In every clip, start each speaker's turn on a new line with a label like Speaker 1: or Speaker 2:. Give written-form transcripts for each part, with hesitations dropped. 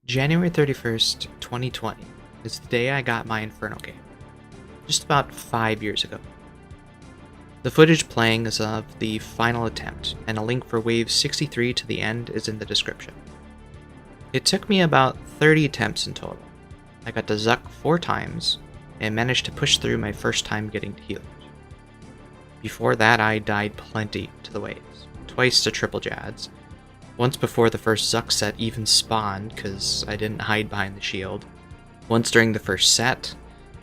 Speaker 1: January 31st, 2020 is the day I got my Inferno game, just about 5 years ago. The footage playing is of the final attempt, and a link for wave 63 to the end is in the description. It took me about 30 attempts in total. I got to Zuck 4 times, and managed to push through my first time getting to healers. Before that, I died plenty to the waves, twice to triple Jads, once before the first Zuck set even spawned because I didn't hide behind the shield, once during the first set,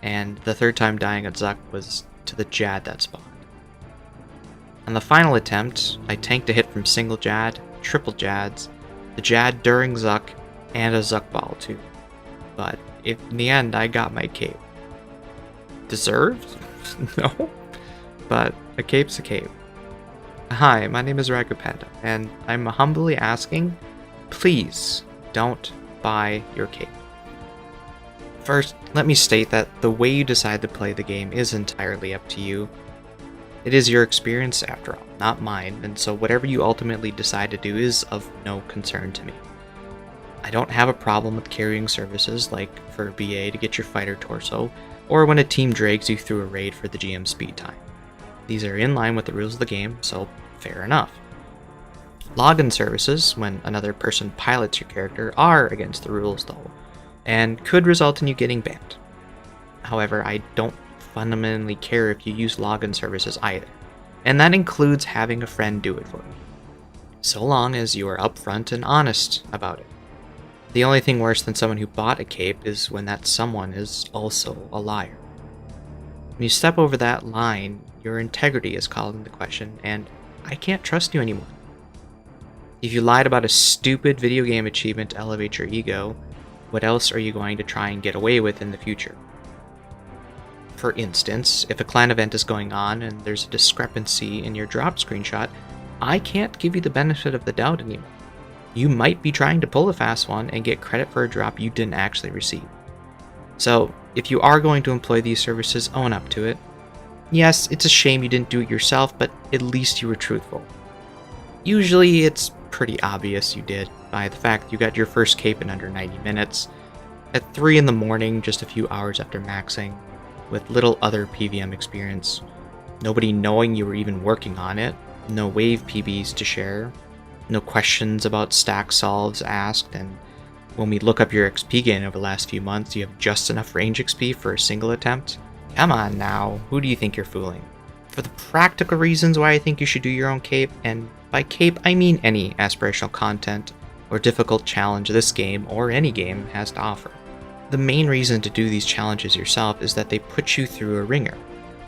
Speaker 1: and the third time dying at Zuck was to the Jad that spawned. On the final attempt, I tanked a hit from single Jad, triple Jads, the Jad during Zuck, and a Zuck ball too. But in the end, I got my cape. Deserved? No. But a cape's a cape. Hi, my name is Ragupanda, and I'm humbly asking, please don't buy your cape. First, let me state that the way you decide to play the game is entirely up to you. It is your experience after all, not mine, and so whatever you ultimately decide to do is of no concern to me. I don't have a problem with carrying services like for BA to get your fighter torso, or when a team drags you through a raid for the GM speed time. These are in line with the rules of the game, so fair enough. Login services, when another person pilots your character, are against the rules though, and could result in you getting banned. However, I don't fundamentally care if you use login services either, and that includes having a friend do it for you, so long as you are upfront and honest about it. The only thing worse than someone who bought a cape is when that someone is also a liar. When you step over that line, your integrity is called into question, and I can't trust you anymore. If you lied about a stupid video game achievement to elevate your ego, what else are you going to try and get away with in the future? For instance, if a clan event is going on and there's a discrepancy in your drop screenshot, I can't give you the benefit of the doubt anymore. You might be trying to pull a fast one and get credit for a drop you didn't actually receive. So, if you are going to employ these services, own up to it. Yes, it's a shame you didn't do it yourself, but at least you were truthful. Usually, it's pretty obvious you did by the fact you got your first cape in under 90 minutes, at 3 in the morning, just a few hours after maxing, with little other PVM experience, nobody knowing you were even working on it, no wave PBs to share, no questions about stack solves asked, and when we look up your XP gain over the last few months, you have just enough range XP for a single attempt? Come on now, who do you think you're fooling? For the practical reasons why I think you should do your own cape, and by cape I mean any aspirational content or difficult challenge this game or any game has to offer. The main reason to do these challenges yourself is that they put you through a ringer.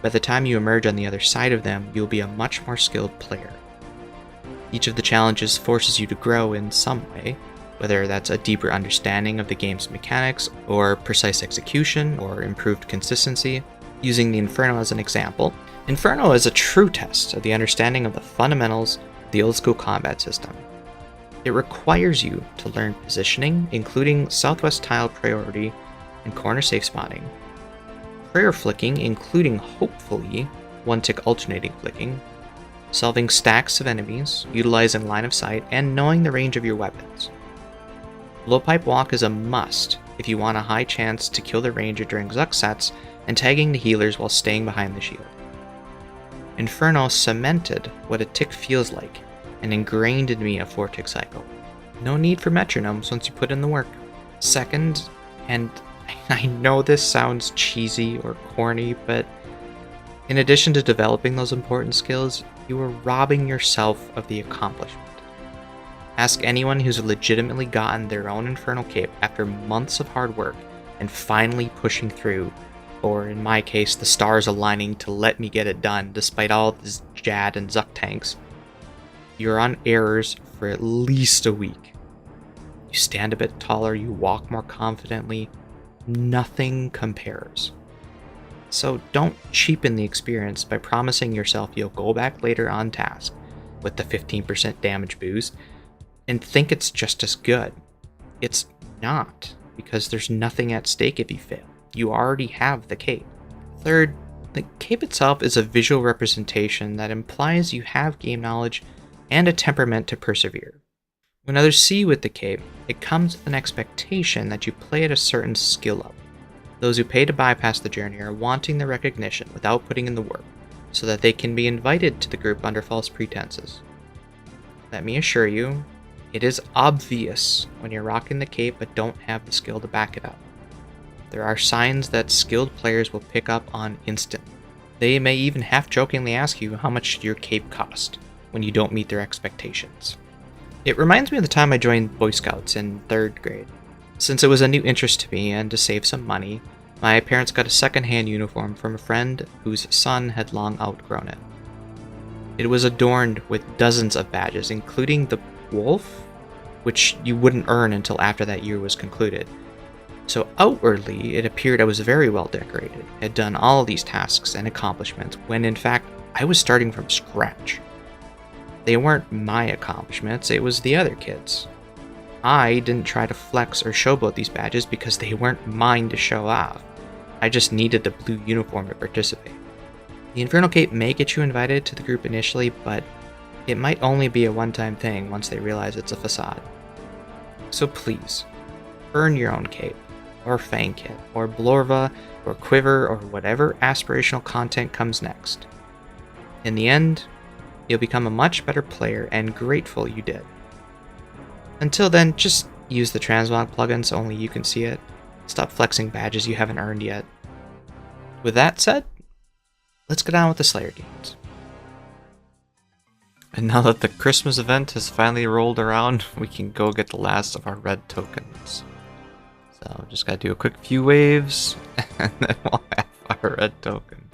Speaker 1: By the time you emerge on the other side of them, you'll be a much more skilled player. Each of the challenges forces you to grow in some way, whether that's a deeper understanding of the game's mechanics, or precise execution, or improved consistency. Using the Inferno as an example, Inferno is a true test of the understanding of the fundamentals of the old-school combat system. It requires you to learn positioning, including southwest tile priority and corner safe spotting, prayer flicking, including hopefully one-tick alternating flicking, solving stacks of enemies, utilizing line of sight, and knowing the range of your weapons. Blowpipe walk is a must if you want a high chance to kill the ranger during Zuck sets and tagging the healers while staying behind the shield. Inferno cemented what a tick feels like and ingrained in me a 4-tick cycle. No need for metronomes once you put in the work. Second, and I know this sounds cheesy or corny, but in addition to developing those important skills, you are robbing yourself of the accomplishment. Ask anyone who's legitimately gotten their own Infernal cape after months of hard work and finally pushing through, or in my case, the stars aligning to let me get it done despite all this Jad and Zuck tanks. You're on errors for at least a week. You stand a bit taller, you walk more confidently, nothing compares. So don't cheapen the experience by promising yourself you'll go back later on task with the 15% damage boost and think it's just as good. It's not, because there's nothing at stake if you fail. You already have the cape. Third, the cape itself is a visual representation that implies you have game knowledge and a temperament to persevere. When others see you with the cape, it comes with an expectation that you play at a certain skill level. Those who pay to bypass the journey are wanting the recognition without putting in the work, so that they can be invited to the group under false pretenses. Let me assure you, it is obvious when you're rocking the cape but don't have the skill to back it up. There are signs that skilled players will pick up on instantly. They may even half-jokingly ask you how much your cape cost when you don't meet their expectations. It reminds me of the time I joined Boy Scouts in 3rd grade. Since it was a new interest to me and to save some money, my parents got a second-hand uniform from a friend whose son had long outgrown it. It was adorned with dozens of badges, including the wolf, which you wouldn't earn until after that year was concluded. So outwardly, it appeared I was very well decorated, had done all these tasks and accomplishments, when in fact, I was starting from scratch. They weren't my accomplishments, it was the other kids. I didn't try to flex or showboat these badges because they weren't mine to show off. I just needed the blue uniform to participate. The Inferno Cape may get you invited to the group initially, but it might only be a one-time thing once they realize it's a facade. So please, earn your own cape, or fang kit, or blorva, or quiver, or whatever aspirational content comes next. In the end, you'll become a much better player and grateful you did. Until then, just use the transmog plugin so only you can see it. Stop flexing badges you haven't earned yet. With that said, let's get on with the Slayer games. And now that the Christmas event has finally rolled around, we can go get the last of our red tokens. So just gotta do a quick few waves, and then we'll have our red token.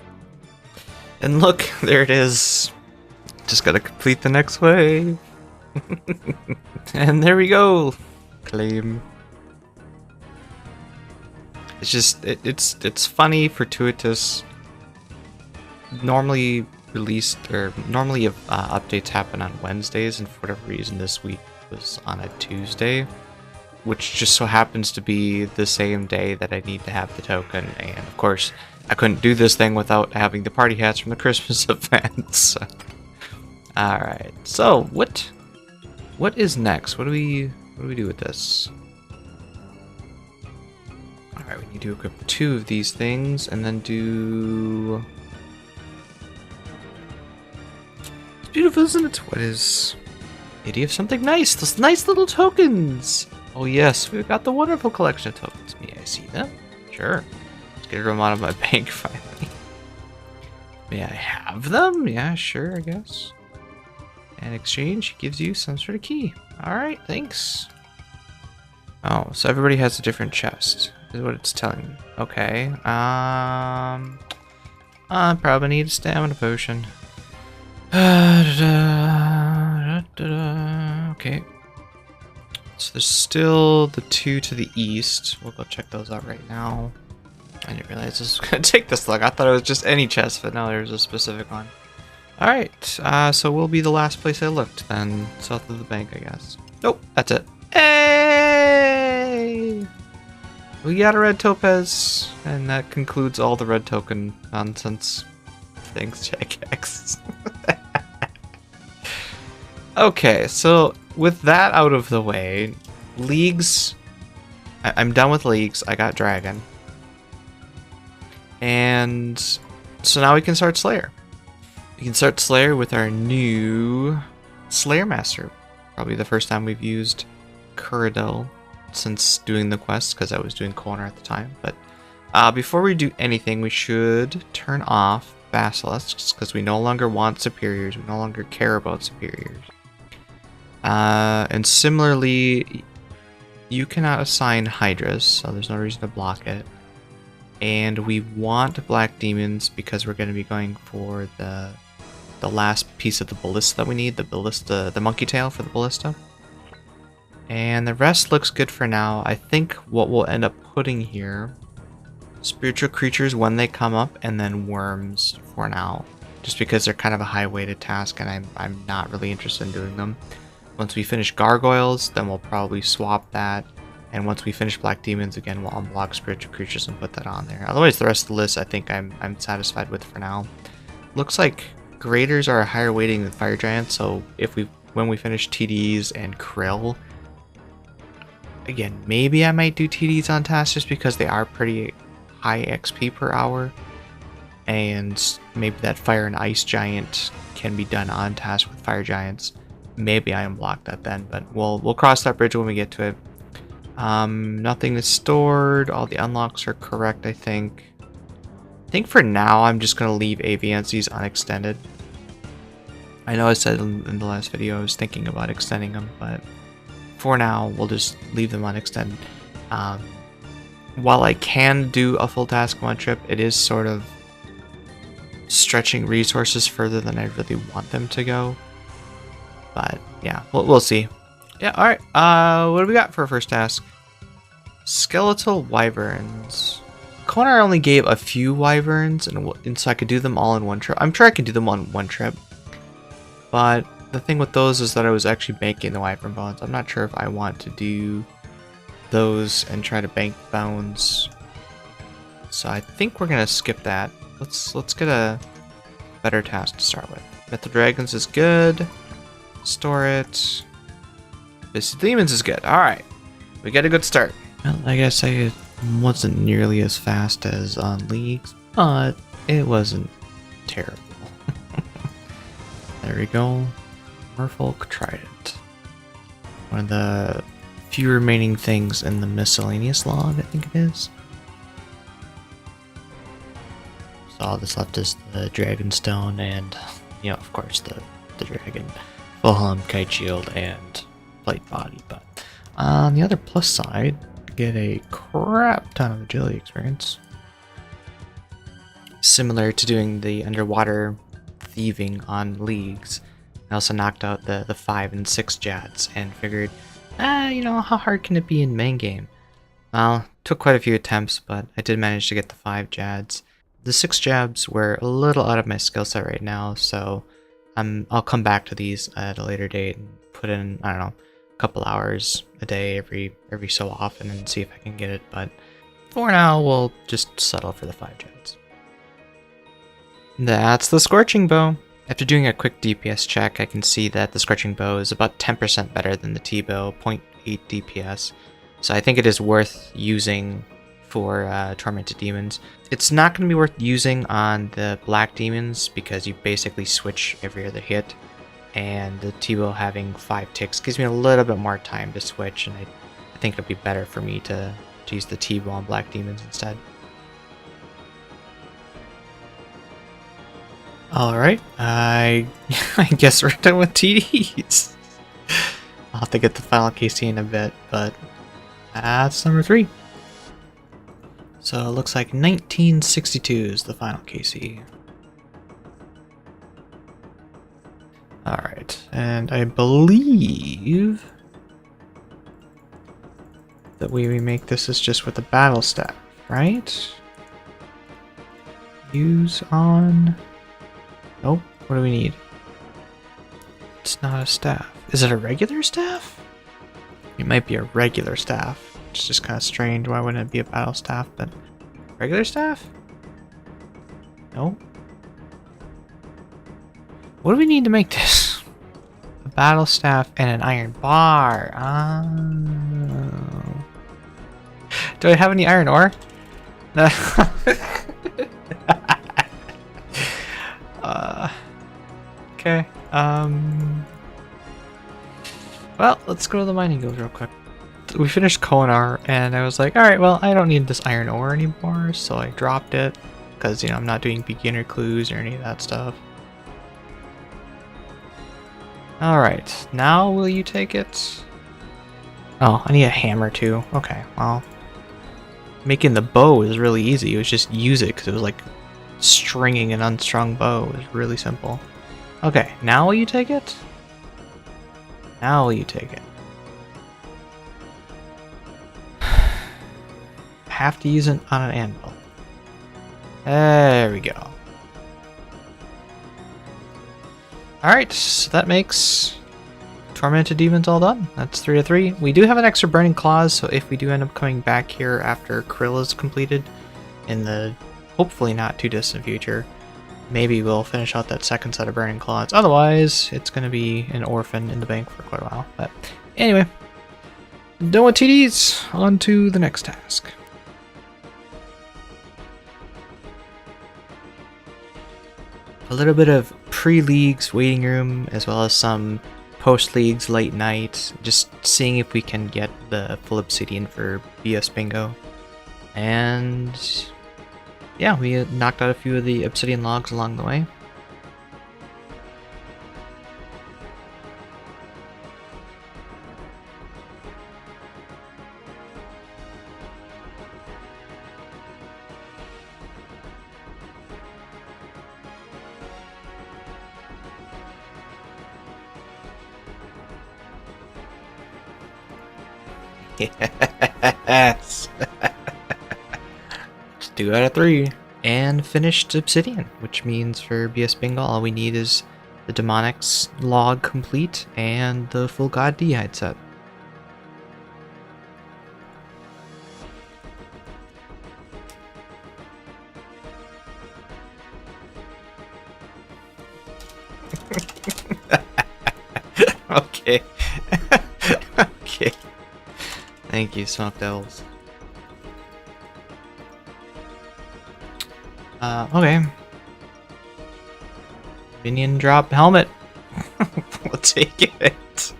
Speaker 1: And look, there it is. Just gotta complete the next wave. And there we go. Claim. It's just it's funny, fortuitous. Normally updates happen on Wednesdays, and for whatever reason this week was on a Tuesday, which just so happens to be the same day that I need to have the token. And of course, I couldn't do this thing without having the party hats from the Christmas event. So. All right. So what is next? What do we do with this? All right, we need to equip 2 of these things, and then do. It's beautiful, isn't it? What is? Idea of something nice. Those nice little tokens. Oh yes, we've got the wonderful collection of tokens. May I see them? Sure. Let's get them out of my bank finally. May I have them? Yeah, sure, I guess. And exchange gives you some sort of key. Alright, thanks. Oh, so everybody has a different chest, is what it's telling me. Okay, I probably need a stamina potion. Okay. So there's still the 2 to the east. We'll go check those out right now. I didn't realize this was gonna take this long. I thought it was just any chest, but no, there's a specific one. Alright, so we'll be the last place I looked then. South of the bank, I guess. Nope, that's it. Hey! We got a red topaz, and that concludes all the red token nonsense. Thanks, Jax. Okay, so with that out of the way, leagues. I'm done with leagues. I got dragon. And so now we can start Slayer. We can start Slayer with our new Slayer Master. Probably the first time we've used Kuradel since doing the quest, because I was doing Corner at the time. But before we do anything, we should turn off Basilisks, because we no longer want superiors. We no longer care about superiors. And similarly, you cannot assign Hydras, so there's no reason to block it. And we want Black Demons because we're going to be going for the last piece of the ballista that we need, the monkey tail for the ballista. And the rest looks good for now. I think what we'll end up putting here, spiritual creatures when they come up, and then worms for now, just because they're kind of a high weighted task, and I'm not really interested in doing them. Once we finish gargoyles, then we'll probably swap that. And once we finish Black Demons again, we'll unblock spiritual creatures and put that on there. Otherwise, the rest of the list I think I'm satisfied with for now. Looks like graders are a higher weighting than fire giants, so if we when we finish TDs and Krill. Again, maybe I might do TDs on tasks just because they are pretty high XP per hour. And maybe that fire and ice giant can be done on task with fire giants. Maybe I unblock that then, but we'll cross that bridge when we get to it. Nothing is stored. All the unlocks are correct, I think. I think for now I'm just gonna leave AVNCs unextended. I know I said in the last video I was thinking about extending them, but for now we'll just leave them unextended. While I can do a full task one trip, it is sort of stretching resources further than I really want them to go. But yeah, we'll see. Yeah, alright. What do we got for our first task? Skeletal wyverns. Konar only gave a few wyverns, and so I could do them all in one trip. I'm sure I can do them on one trip. But the thing with those is that I was actually banking the wyvern bones. I'm not sure if I want to do those and try to bank bones. So I think we're gonna skip that. Let's get a better task to start with. Metal dragons is good. Store it. This demons is good. Alright. We got a good start. Well, I guess I wasn't nearly as fast as on leagues, but it wasn't terrible. There we go. Merfolk Trident. One of the few remaining things in the miscellaneous log, I think it is. So all that's left is the Dragonstone and, you know, of course, the dragon. Full helm, kite shield, and plate body. But on the other plus side, get a crap ton of agility experience. Similar to doing the underwater thieving on leagues. I also knocked out the 5 and 6 Jads and figured, you know, how hard can it be in main game? Well, took quite a few attempts, but I did manage to get the 5 Jads. The 6 Jabs were a little out of my skill set right now, so I'll come back to these at a later date and put in, I don't know, a couple hours a day every so often and see if I can get it, but for now we'll just settle for the 5 Jets. That's the Scorching Bow. After doing a quick DPS check, I can see that the Scorching Bow is about 10% better than the T-Bow, 0.8 DPS, so I think it is worth using for Tormented Demons. It's not going to be worth using on the Black Demons because you basically switch every other hit, and the T-Bow having 5 ticks gives me a little bit more time to switch, and I think it'd be better for me to use the T-Bow on Black Demons instead. Alright, I guess we're done with TDs. I'll have to get the final KC in a bit, but that's number 3. So it looks like 1962 is the final KC. Alright, and I believe the way we make this is just with the battle staff, right? Use on... Nope, what do we need? It's not a staff. Is it a regular staff? It might be a regular staff. It's just kind of strange. Why wouldn't it be a battle staff? But regular staff? No. What do we need to make this? A battle staff and an iron bar. Do I have any iron ore? Okay. Well, let's go to the mining guild real quick. We finished Konar, and I was like, alright, well, I don't need this iron ore anymore, so I dropped it, because, you know, I'm not doing beginner clues or any of that stuff. Alright, now will you take it? Oh, I need a hammer too. Okay, well, making the bow is really easy. It was just use it, because it was like stringing an unstrung bow. It was really simple. Okay, now will you take it? Now will you take it? Have to use it on an anvil. There we go. Alright, so that makes Tormented Demons all done. That's 3 of 3. We do have an extra Burning Claws, so if we do end up coming back here after Krill is completed in the hopefully not too distant future, maybe we'll finish out that second set of burning clods. Otherwise, it's going to be an orphan in the bank for quite a while. But anyway, done with TDs. On to the next task. A little bit of pre-leagues waiting room, as well as some post-leagues late night. Just seeing if we can get the full Obsidian for BS Bingo. And yeah, we knocked out a few of the Obsidian logs along the way. Yes! 2 out of 3. And finished Obsidian, which means for BS Bingo, all we need is the Demonics log complete and the full God D'hide set. Okay. Okay. Thank you, Smoke Devils. Okay. Minion drop helmet. We'll take it.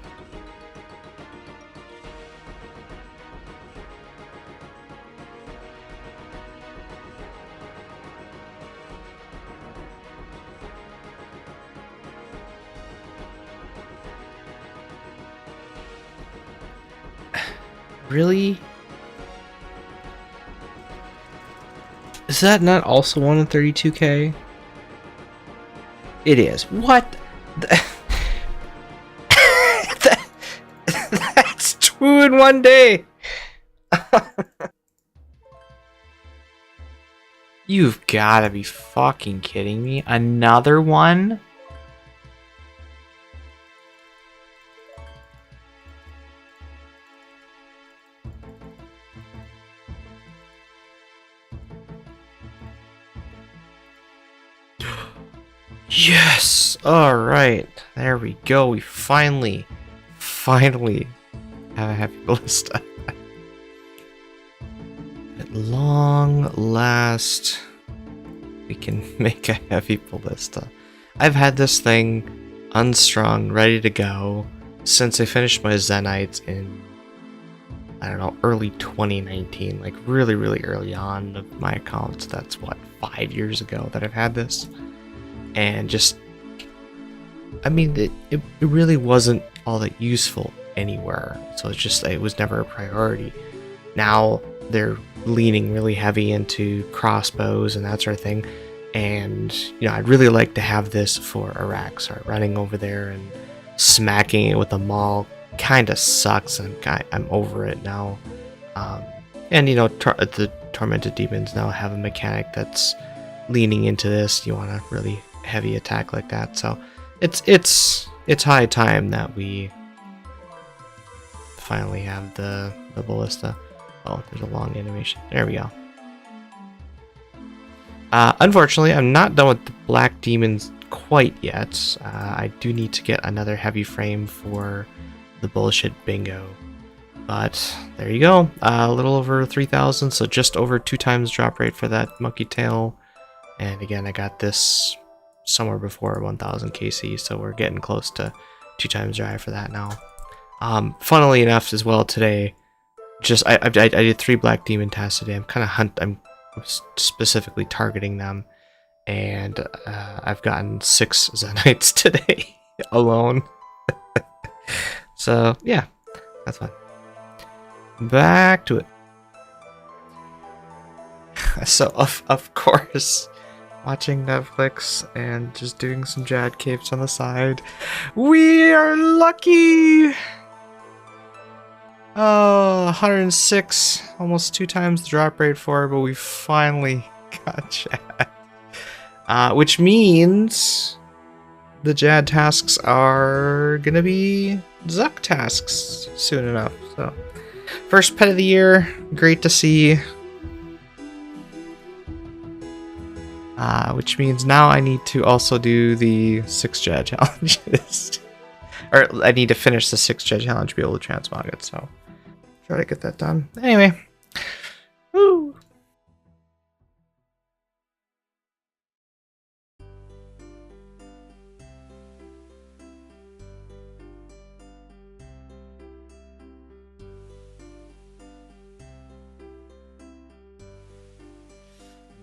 Speaker 1: Really? Is that not also 1 in 32k? It is. What? That's 2 in 1 day! You've gotta be fucking kidding me. Another one? Yes! Alright, there we go. We finally have a happy ballista. At long last, we can make a heavy ballista. I've had this thing unstrung, ready to go, since I finished my Zenites in, I don't know, early 2019. Like really early on of my account. So that's what, 5 years ago that I've had this. And just, I mean, it really wasn't all that useful anywhere. So it's just, it was never a priority. Now they're leaning really heavy into crossbows and that sort of thing. And, you know, I'd really like to have this for Iraq. So running over there and smacking it with a maul kind of sucks. And I'm over it now. And, you know, the Tormented Demons now have a mechanic that's leaning into this. You want a really heavy attack like that, so it's high time that we finally have the ballista. Oh, there's a long animation. There we go. Unfortunately, I'm not done with the Black Demons quite yet. I do need to get another heavy frame for the bullshit bingo. But there you go. A little over 3,000, so just over 2 times drop rate for that monkey tail. And again, I got this somewhere before 1000 KC, so we're getting close to 2 times drive for that now. Funnily enough, as well today, just I did 3 Black Demon tasks today. I'm specifically targeting them, and I've gotten 6 Zenites today alone. So yeah, that's fun. Back to it. So of course, watching Netflix and just doing some Jad capes on the side. We are lucky! Oh, 106, almost 2 times the drop rate for it, but we finally got Jad. Which means the Jad tasks are gonna be Zuck tasks soon enough. So, first pet of the year, great to see. which means now I need to also do the 6 Jad challenges. Or I need to finish the 6 Jad challenge to be able to transmog it, so try to get that done. Anyway. Woo!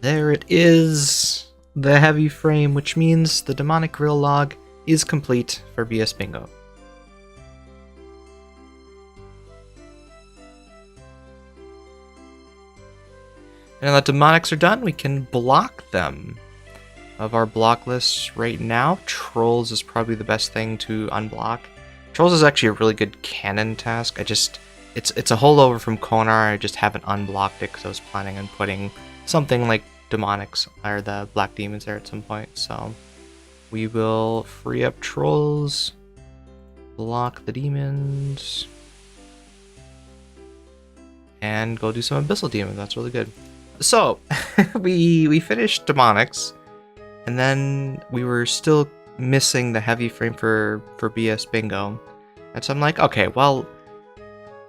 Speaker 1: There it is! The heavy frame, which means the demonic grill log is complete for BS Bingo. And now that demonics are done, we can block them. Of our block list right now, Trolls is probably the best thing to unblock. Trolls is actually a really good cannon task. It's a holdover from Konar. I just haven't unblocked it because I was planning on putting something like demonics or the black demons there at some point. So we will free up Trolls, block the demons, and go do some abyssal demons. That's really good. So we finished demonics, and then we were still missing the heavy frame for BS Bingo. And so I'm like, okay, well,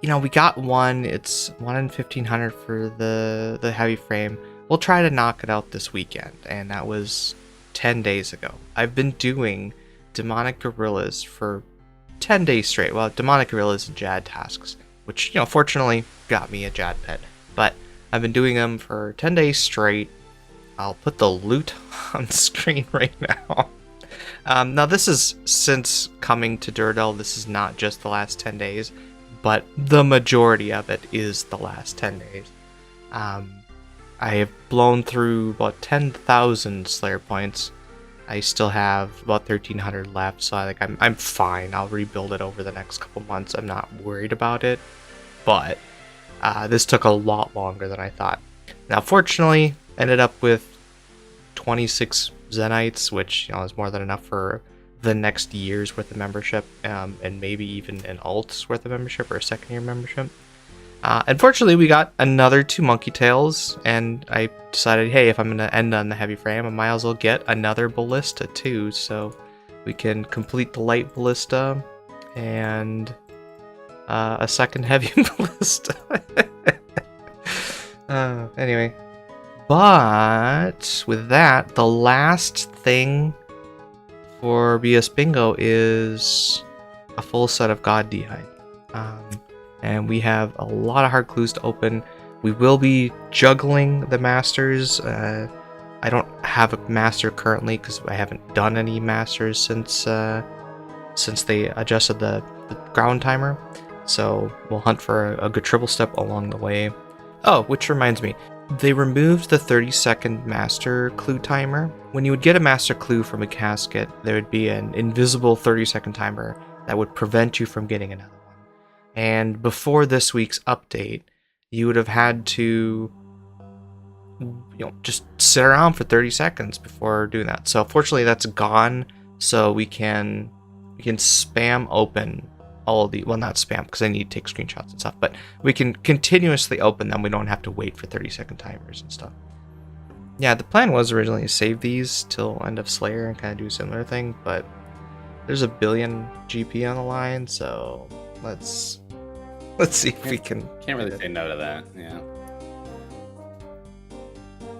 Speaker 1: you know, we got one. It's 1 in 1500 for the heavy frame. We'll try to knock it out this weekend. And that was 10 days ago. I've been doing demonic gorillas for 10 days straight. Well, demonic gorillas and Jad tasks, which, you know, fortunately got me a Jad pet. But I've been doing them for 10 days straight. I'll put the loot on screen right now. Now, this is since coming to Durdell. This is not just the last 10 days, but the majority of it is the last 10 days. I have blown through about 10,000 Slayer points. I still have about 1,300 left, so I'm fine. I'll rebuild it over the next couple months. I'm not worried about it, but this took a lot longer than I thought. Now, fortunately, ended up with 26 Zenites, which, you know, is more than enough for the next year's worth of membership, and maybe even an alt's worth of membership or a second year membership. Unfortunately, we got another 2 monkey tails, and I decided, hey, if I'm going to end on the heavy frame, I might as well get another ballista too, so we can complete the light ballista and a second heavy ballista. Anyway, but with that, the last thing for BS Bingo is a full set of God DI. And we have a lot of hard clues to open. We will be juggling the masters. I don't have a master currently because I haven't done any masters since they adjusted the ground timer. So we'll hunt for a good triple step along the way. Oh, which reminds me, they removed the 30-second master clue timer. When you would get a master clue from a casket, there would be an invisible 30-second timer that would prevent you from getting another one. And before this week's update, you would have had to, you know, just sit around for 30 seconds before doing that. So fortunately, that's gone. So we can spam open all the, well, not spam because I need to take screenshots and stuff, but we can continuously open them. We don't have to wait for 30-second timers and stuff. Yeah, the plan was originally to save these till end of Slayer and kind of do a similar thing, but there's a billion GP on the line, so let's see if we can.
Speaker 2: Can't really say no to that, yeah.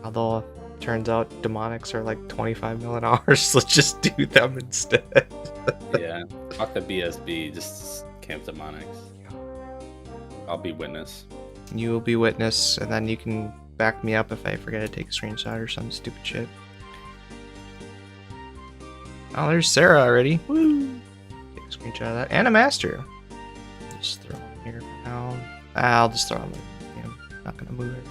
Speaker 1: Although, turns out demonics are like 25 million hours, so let's just do them instead.
Speaker 2: Yeah, fuck the BSB, just camp demonics. I'll be witness.
Speaker 1: You will be witness, and then you can back me up if I forget to take a screenshot or some stupid shit. Oh, there's Sarah already. Woo! Take a screenshot of that. And a master. Just throw them here for now. I'll just throw them in. I'm not going to move it.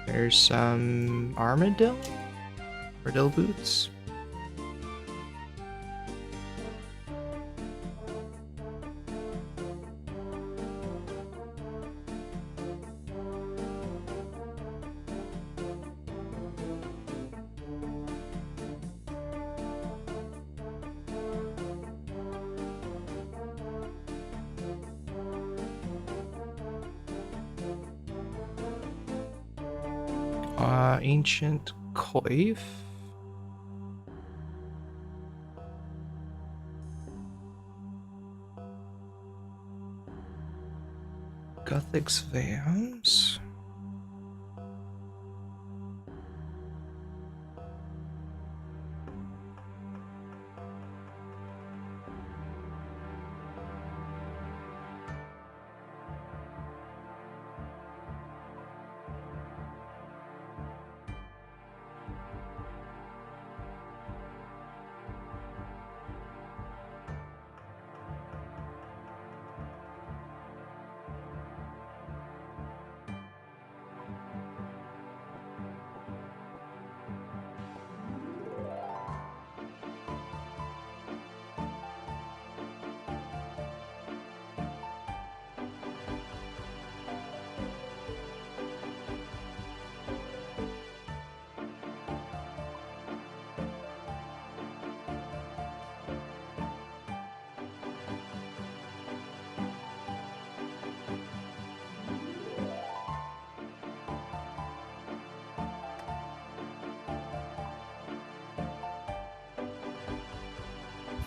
Speaker 1: There's some armadillo boots. Ancient Coif. Gothic's Vams.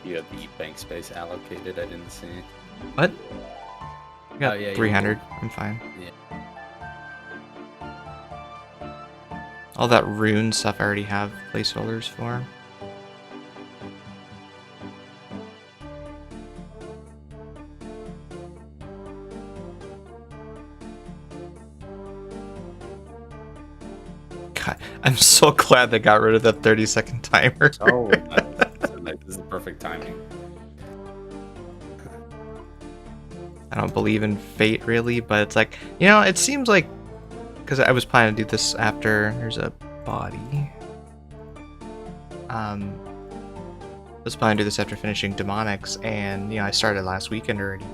Speaker 2: You have the bank space allocated. I didn't see.
Speaker 1: What? I got
Speaker 2: Oh, yeah,
Speaker 1: 300. I'm fine.
Speaker 2: Yeah.
Speaker 1: All that rune stuff I already have placeholders for. God, I'm so glad they got rid of that 30-second timer.
Speaker 2: Oh, this is perfect timing.
Speaker 1: I don't believe in fate really, but it's like, you know, it seems like, because I was planning to do this after there's a body. I was planning to do this after finishing demonics, and you know, I started last weekend already,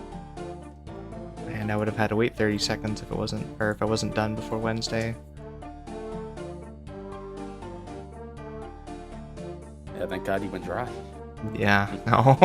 Speaker 1: and I would have had to wait 30 seconds if it wasn't, or if I wasn't done before Wednesday.
Speaker 2: Yeah, thank God you went dry.
Speaker 1: Yeah, no.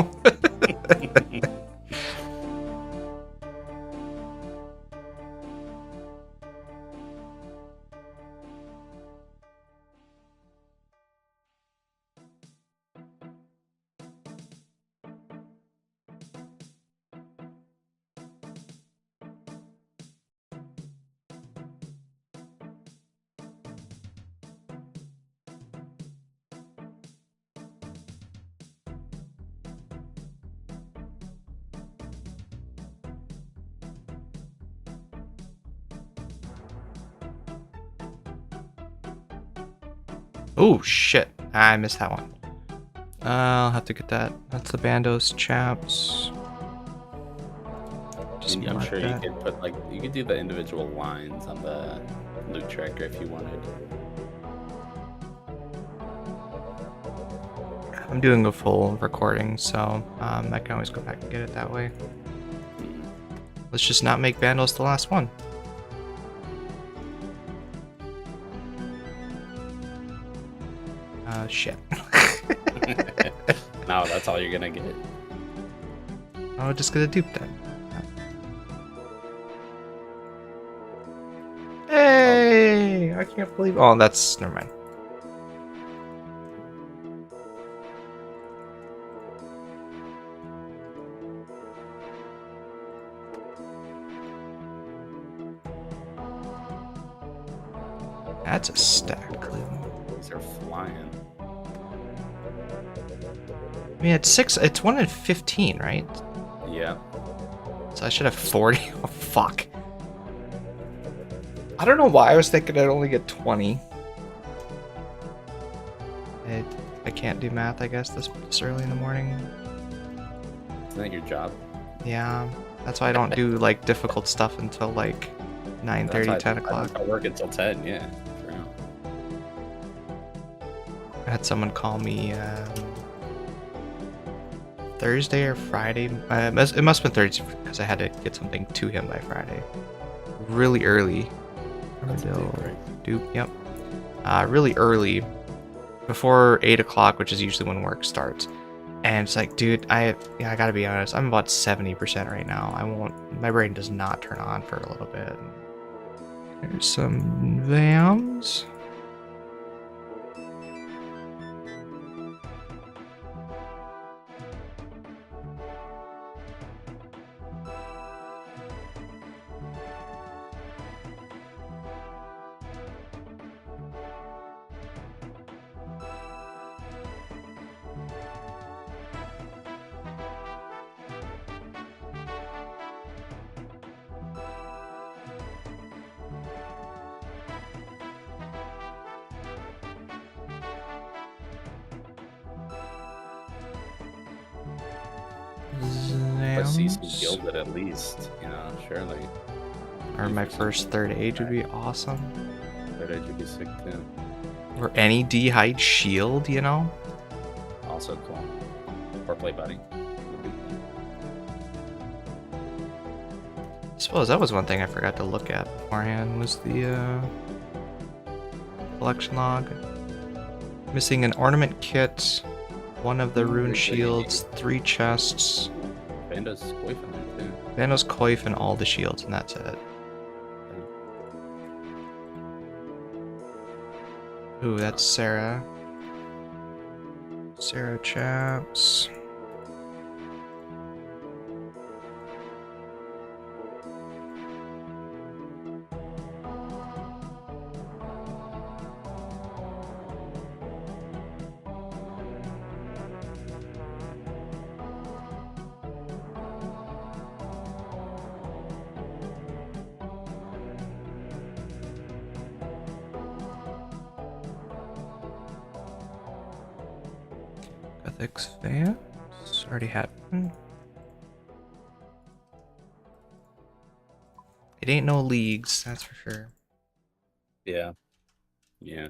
Speaker 1: Oh shit, I missed that one. I'll have to get that. That's the Bandos chaps. Just
Speaker 2: I'm
Speaker 1: mark
Speaker 2: sure
Speaker 1: that.
Speaker 2: you could put like you could do the individual lines on the loot tracker if you wanted.
Speaker 1: I'm doing a full recording, so I can always go back and get it that way. Let's just not make Bandos the last one. Shit.
Speaker 2: No, that's all you're gonna get.
Speaker 1: I'll just get a dupe then. Hey! I can't believe. Oh, that's. Never mind. That's a stacked clue.
Speaker 2: These are flying.
Speaker 1: I mean, it's 6. It's 1 in 15, right?
Speaker 2: Yeah.
Speaker 1: So I should have 40. Oh, fuck. I don't know why I was thinking I'd only get 20. I can't do math, I guess, this early in the morning.
Speaker 2: Isn't that your job?
Speaker 1: Yeah, that's why I don't do, like, difficult stuff until, like, 9:30, 10 o'clock.
Speaker 2: I work until 10, yeah. For real.
Speaker 1: I had someone call me Thursday or Friday. It must have been Thursday because I had to get something to him by Friday. Really early.
Speaker 2: That's a big break.
Speaker 1: Dupe, yep. Really early. Before 8 o'clock, which is usually when work starts. And it's like, dude, I gotta be honest, I'm about 70% right now. My brain does not turn on for a little bit. There's some VAMs.
Speaker 2: Let's see some
Speaker 1: Zams.
Speaker 2: gilded at least, you know, surely.
Speaker 1: Or my
Speaker 2: For some
Speaker 1: first third age would be awesome.
Speaker 2: third age would be sick too.
Speaker 1: Or any D-height shield, you know?
Speaker 2: Also cool. Or play buddy.
Speaker 1: I suppose that was one thing I forgot to look at beforehand, was the collection log. Missing an ornament kit, one of the rune shields, 3 chests,
Speaker 2: Bando's Coif in there too.
Speaker 1: Vanos Coif, and all the shields, and that's it. Ooh, that's Sarah. Sarah chaps. Ethics fans. Already had one. It ain't no leagues, that's for sure.
Speaker 2: Yeah. Yeah.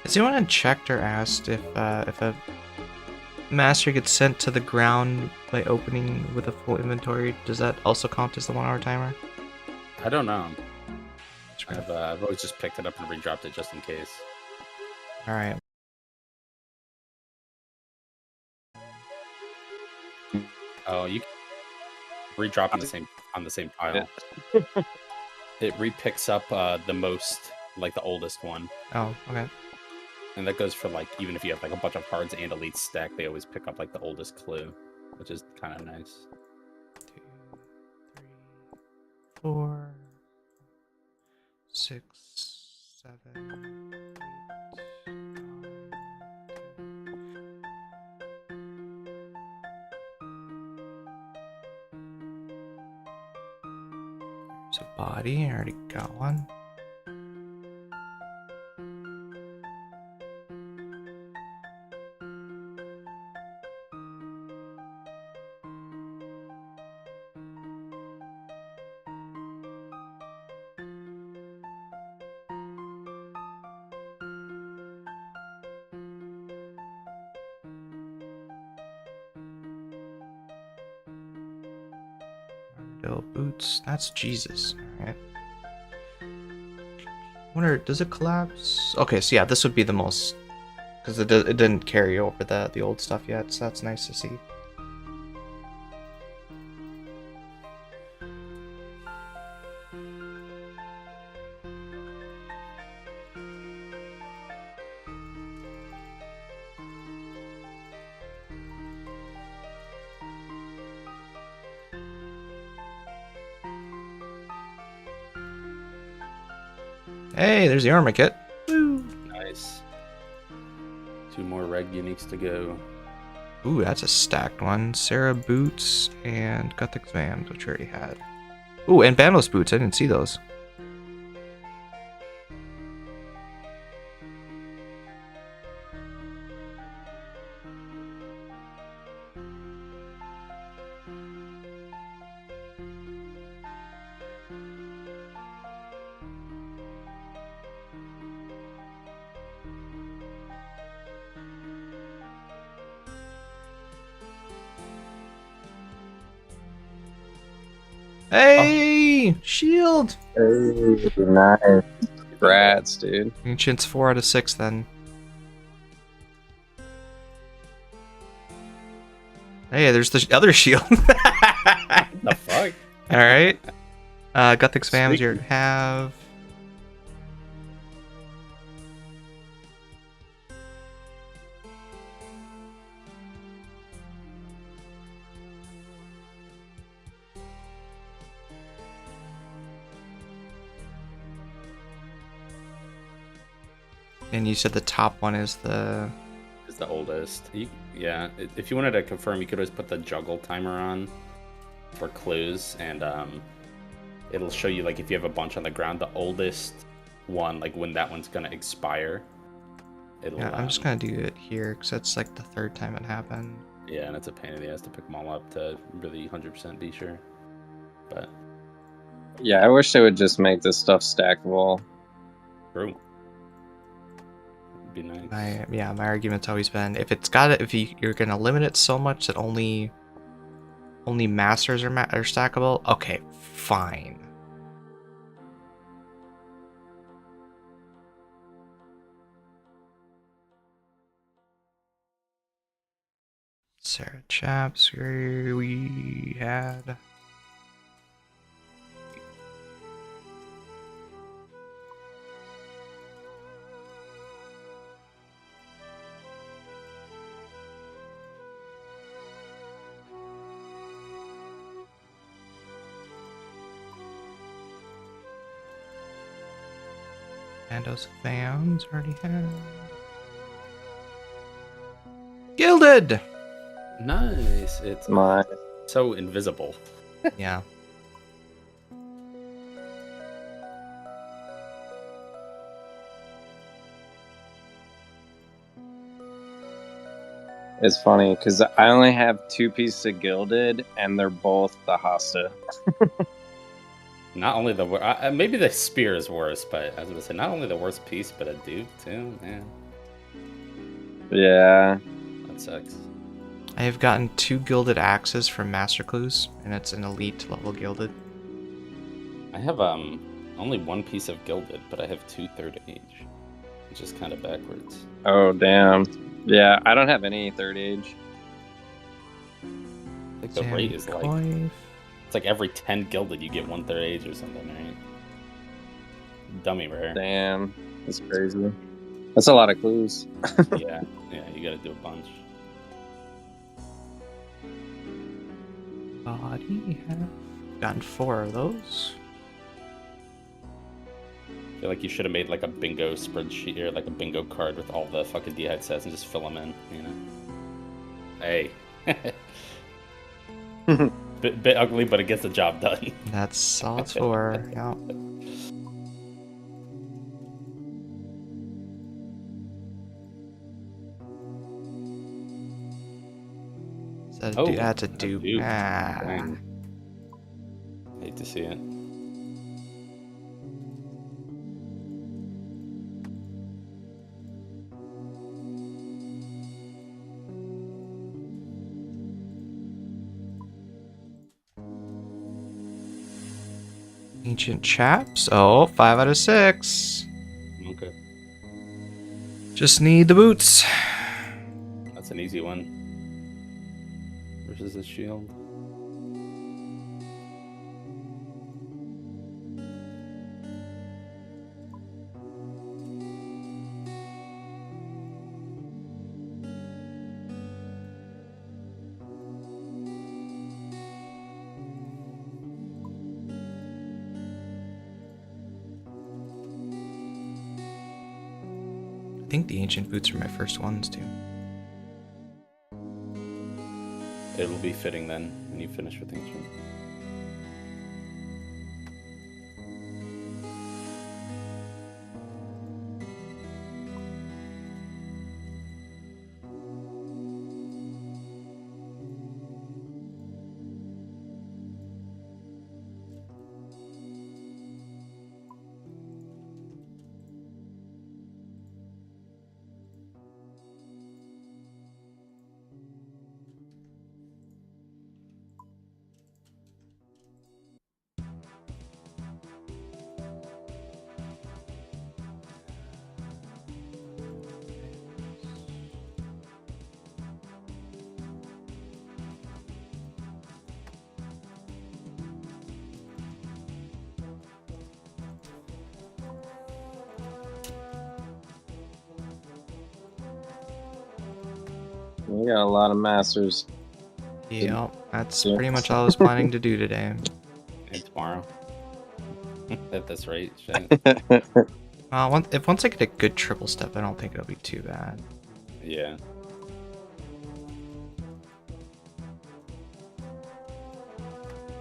Speaker 1: Has anyone checked or asked if a master gets sent to the ground by opening with a full inventory, does that also count as the 1 hour timer?
Speaker 2: I don't know. I've always just picked it up and redropped it just in case.
Speaker 1: Alright.
Speaker 2: Oh, you can redrop on the same pile. It repicks up the most, like the oldest one.
Speaker 1: Oh, okay.
Speaker 2: And that goes for like, even if you have like a bunch of cards and elite stack, they always pick up like the oldest clue, which is kind of nice.
Speaker 1: 2, 3, 4, 6, 7, 8, 9, 10. There's a body, I already got one. Boots, that's Jesus. Alright. Wonder, does it collapse? Okay, so yeah, this would be the most, because it didn't carry over the old stuff yet, so that's nice to see. Hey, there's the armor kit. Woo!
Speaker 2: Nice. 2 more reg uniques to go.
Speaker 1: Ooh, that's a stacked one. Sarah boots and Gothic Vans, which we already had. Ooh, and Vanos boots. I didn't see those. Hey, shield.
Speaker 3: Hey, nice. Congrats, dude.
Speaker 1: Ancient's 4 out of 6 then. Hey, there's the other shield.
Speaker 2: The fuck?
Speaker 1: All right. Gothic spams
Speaker 2: Sneaky.
Speaker 1: you already have. And you said the top one is the...
Speaker 2: Is the oldest. Yeah, if you wanted to confirm, you could always put the juggle timer on for clues, and it'll show you, like, if you have a bunch on the ground, the oldest one, like when that one's gonna expire. It'll,
Speaker 1: Yeah, I'm just gonna do it here because that's like the 3rd time it happened.
Speaker 2: Yeah, and it's a pain in the ass to pick them all up to really 100% be sure. But
Speaker 3: Yeah, I wish they would just make this stuff stackable.
Speaker 2: true. Be nice.
Speaker 1: My argument's always been if you're gonna limit it so much that only masters are stackable. Okay, fine. Sarah Chaps, we had. Nando's fans already had. Gilded!
Speaker 2: Nice. It's
Speaker 3: My
Speaker 2: so invisible.
Speaker 1: Yeah.
Speaker 3: It's funny because I only have 2 pieces of gilded, and they're both the Hasta.
Speaker 2: Not only the maybe the spear is worse, but I was gonna say not only the worst piece, but a dupe too. Man,
Speaker 3: Yeah.
Speaker 2: that sucks.
Speaker 1: I have gotten 2 gilded axes from Master Clues, and it's an elite level gilded.
Speaker 2: I have only 1 piece of gilded, but I have 2 3rd age, which is kind of backwards.
Speaker 3: Oh, damn. Yeah, I don't have any 3rd age.
Speaker 2: I think the rate is like it's like every 10 gilded you get 1 3rd age or something, right? Dummy rare.
Speaker 3: Damn. That's crazy. That's a lot of clues.
Speaker 2: yeah, you gotta do a bunch.
Speaker 1: Body have gotten 4 of those.
Speaker 2: I feel like you should have made like a bingo spreadsheet or like a bingo card with all the fucking DHide sets and just fill them in, you know? Hey. bit ugly, but it gets the job done.
Speaker 1: That's all it's for. Yeah. That's a dupe. Ah.
Speaker 2: Dang. Hate to see it.
Speaker 1: Ancient Chaps. Oh, 5 out of 6.
Speaker 2: Okay.
Speaker 1: Just need the boots.
Speaker 2: That's an easy one. Versus the shield.
Speaker 1: I think the ancient boots were my first ones too.
Speaker 2: It'll be fitting then when you finish with ancient.
Speaker 3: We got a lot of masters.
Speaker 1: Yeah, that's pretty much all I was planning to do today.
Speaker 2: And tomorrow. At this rate, shit.
Speaker 1: Once I get a good triple step, I don't think it'll be too bad.
Speaker 2: Yeah.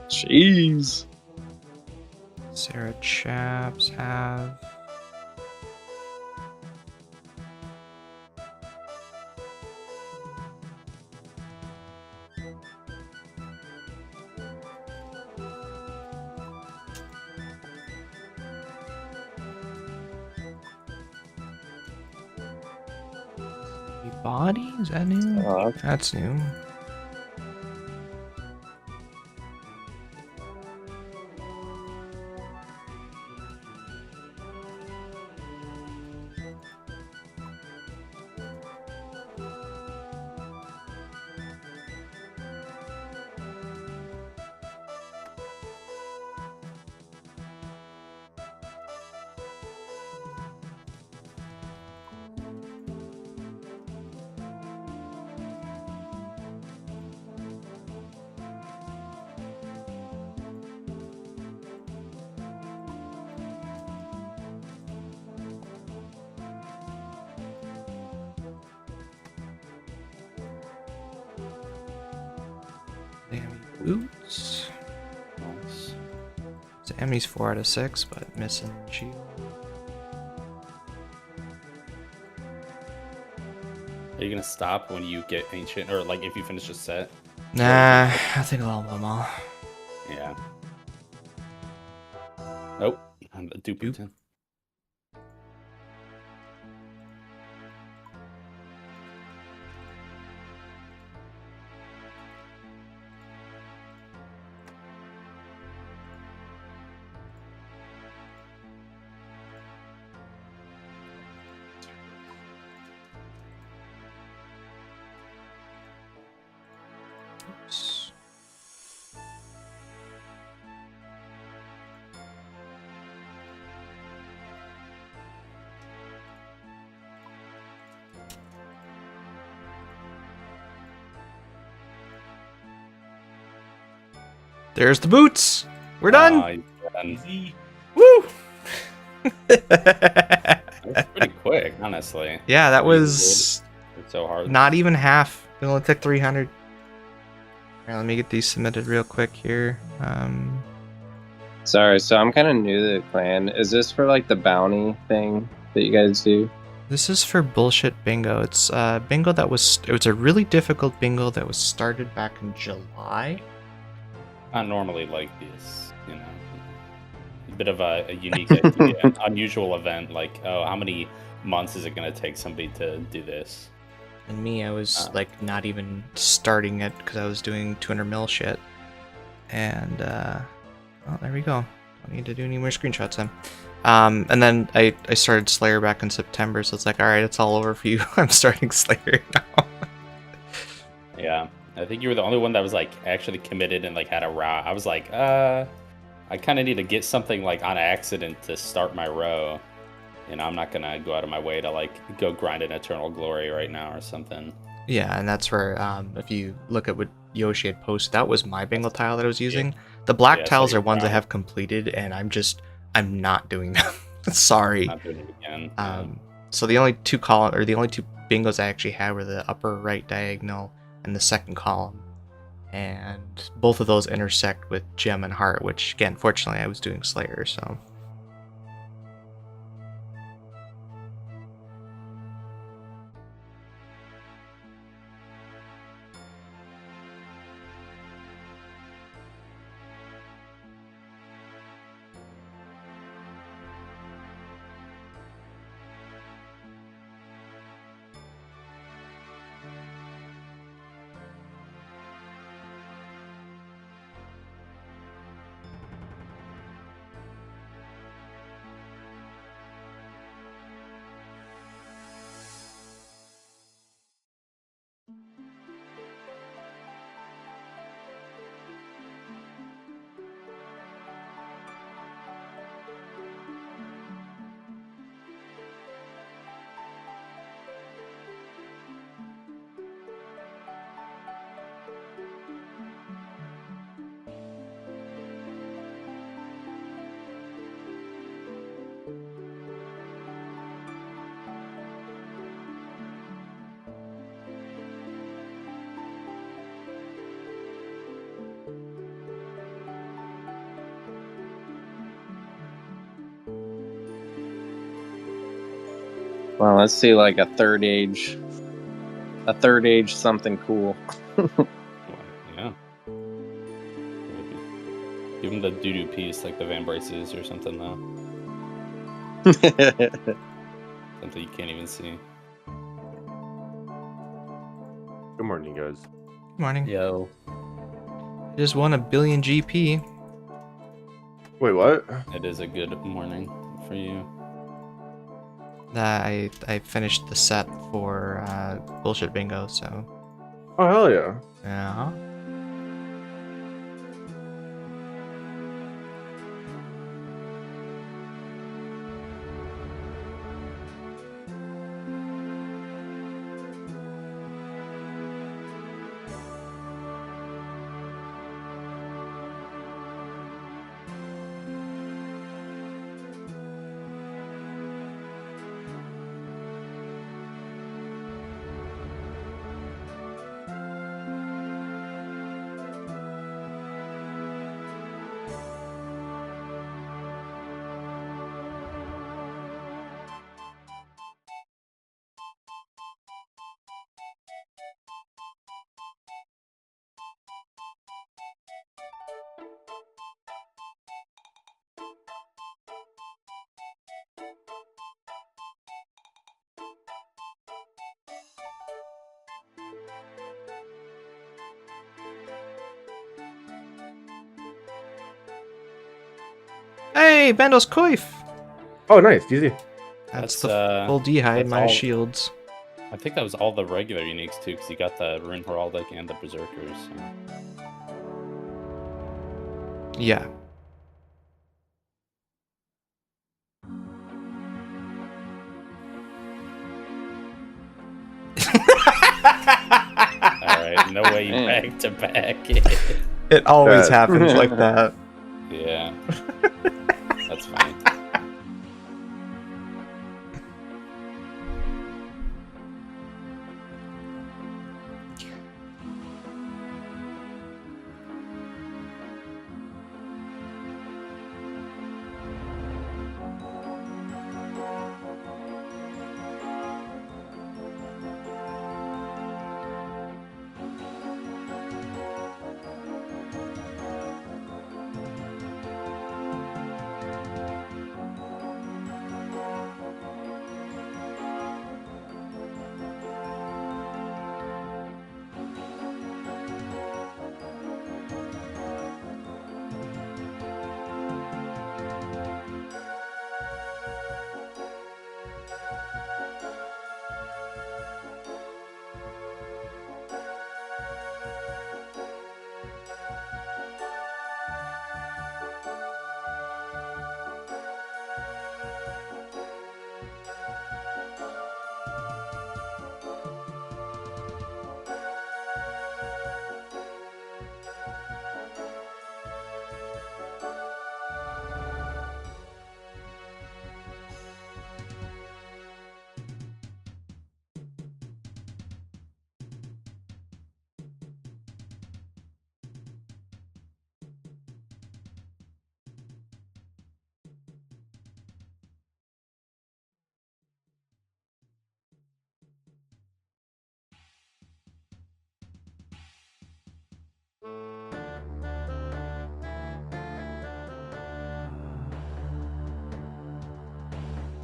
Speaker 3: Jeez.
Speaker 1: Sarah Chaps have. Body? Is that new?
Speaker 3: Oh,
Speaker 1: That's new. Boots.
Speaker 2: Nice.
Speaker 1: Sammy's 4 out of 6, but missing shield.
Speaker 2: Are you gonna stop when you get ancient, or like if you finish a set?
Speaker 1: Nah, I think I'll level them all.
Speaker 2: Yeah. Nope. I'm a dupe.
Speaker 1: Dupe. Oops. There's the boots. We're done.
Speaker 2: Easy.
Speaker 1: Woo!
Speaker 2: That's pretty quick, honestly.
Speaker 1: Yeah, that was
Speaker 2: It's so hard.
Speaker 1: not even half. It only took 300. Alright, let me get these submitted real quick here.
Speaker 3: sorry, so I'm kind of new to the clan. Is this for like the bounty thing that you guys do?
Speaker 1: This is for bullshit bingo. It's bingo that was a really difficult bingo that was started back in July.
Speaker 2: Not normally like this, you know. A bit of a unique, idea, an unusual event. Like, oh, how many months is it going to take somebody to do this?
Speaker 1: And me, I was like not even starting it because I was doing 200 mil shit. And well, there we go. Don't need to do any more screenshots then. And then I started Slayer back in September, so it's like, all right, it's all over for you. I'm starting Slayer now.
Speaker 2: Yeah, I think you were the only one that was like actually committed and like had a row. I was like, I kind of need to get something like on accident to start my row. You know, I'm not gonna go out of my way to like go grind an Eternal Glory right now or something.
Speaker 1: Yeah, and that's where if you look at what Yoshi had posted, that was my bingo tile that I was using. The black tiles
Speaker 2: so
Speaker 1: are ones I
Speaker 2: you're
Speaker 1: have completed, and I'm not doing them. Sorry.
Speaker 2: not doing it again.
Speaker 1: So the only two column, or the only two bingos I actually had were the upper right diagonal and the second column. And both of those intersect with gem and heart, which again, fortunately I was doing Slayer, so.
Speaker 3: Well, let's see, like a third age something cool.
Speaker 2: Yeah. Give him the doo-doo piece like the Van Braces or something, though. Something you can't even see.
Speaker 4: Good morning, guys.
Speaker 1: Good morning.
Speaker 2: Yo.
Speaker 1: I just won 1 billion GP.
Speaker 4: Wait, what?
Speaker 2: It is a good morning for you.
Speaker 1: I finished the set for bullshit bingo, so
Speaker 4: Oh, hell yeah.
Speaker 1: yeah. Hey, Bendo's Coif!
Speaker 4: Oh, nice. Easy.
Speaker 1: That's
Speaker 2: That's,
Speaker 1: the full D-hide
Speaker 2: that's
Speaker 1: minus
Speaker 2: all-
Speaker 1: shields.
Speaker 2: I think that was all the regular uniques, too, because you got the Rune Heraldic and the Berserkers. So.
Speaker 1: Yeah.
Speaker 2: Alright, no way you back to back it.
Speaker 1: It always
Speaker 4: That-
Speaker 1: happens like that.
Speaker 2: Yeah. That's fine.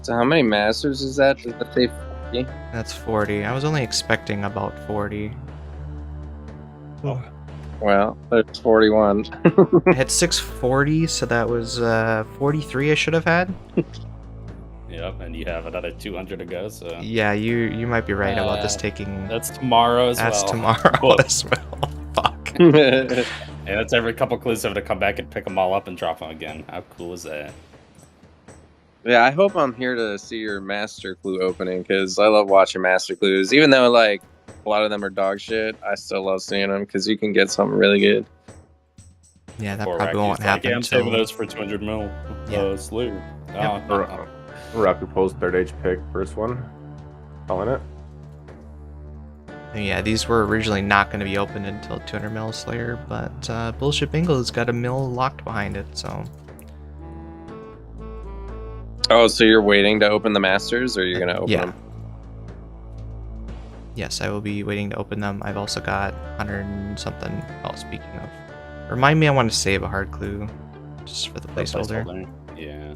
Speaker 3: So how many masters is that? Does that say 40?
Speaker 1: That's 40. I was only expecting about 40.
Speaker 3: Well, there's 41.
Speaker 1: I had 640, so that was 43 I should have had.
Speaker 2: Yep, and you have another 200 to go, so...
Speaker 1: Yeah, you might be right about this taking...
Speaker 2: That's tomorrow as
Speaker 1: That's
Speaker 2: well.
Speaker 1: tomorrow
Speaker 2: Cool.
Speaker 1: as well. Fuck.
Speaker 2: And that's every couple clues I'm to come back and pick them all up and drop them again. How cool is that?
Speaker 3: Yeah, I hope I'm here to see your master clue opening, because I love watching master clues. Even though, like, a lot of them are dog shit, I still love seeing them, because you can get something really good.
Speaker 1: Yeah, that
Speaker 2: Poor
Speaker 1: probably
Speaker 2: Racky's
Speaker 1: won't
Speaker 2: like,
Speaker 1: happen
Speaker 2: yeah, I'm saving
Speaker 1: until...
Speaker 2: those for 200 mil.
Speaker 1: Yeah.
Speaker 2: Slew.
Speaker 1: Yep.
Speaker 4: Raku Post third age pick, first one. Calling it.
Speaker 1: Yeah, these were originally not going to be opened until 200 mil Slayer, but Bullshit Bingo has got a mill locked behind it, so...
Speaker 3: Oh, so you're waiting to open the masters, or you're going to open
Speaker 1: Yeah.
Speaker 3: them?
Speaker 1: Yes, I will be waiting to open them. I've also got 100 and something. Oh, speaking of... Remind me I want to save a hard clue, just for the placeholder.
Speaker 2: Yeah.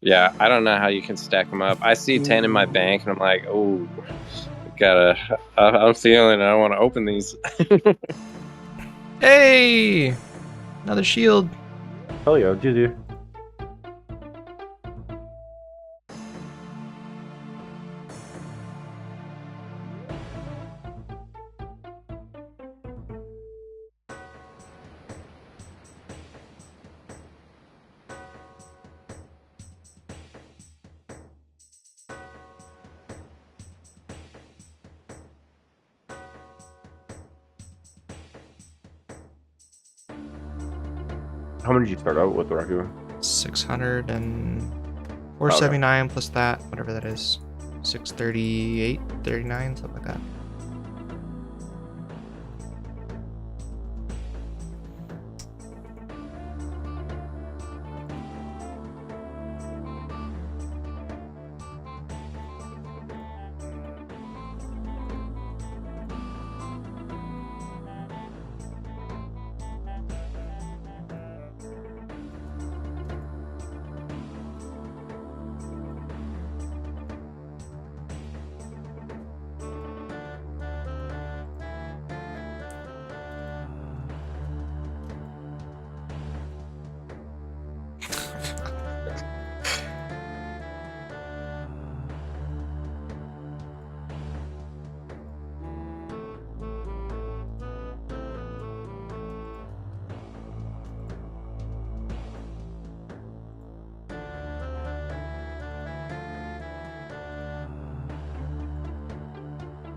Speaker 3: Yeah, I don't know how you can stack them up. I see 10 in my bank, and I'm like, oh, I'm feeling it. I want to open these.
Speaker 1: Hey! Another shield.
Speaker 4: Hell yeah, GG. How many did you start out with, Raku?
Speaker 1: 600 and 479 plus that, whatever that is. 638, 39, something like that.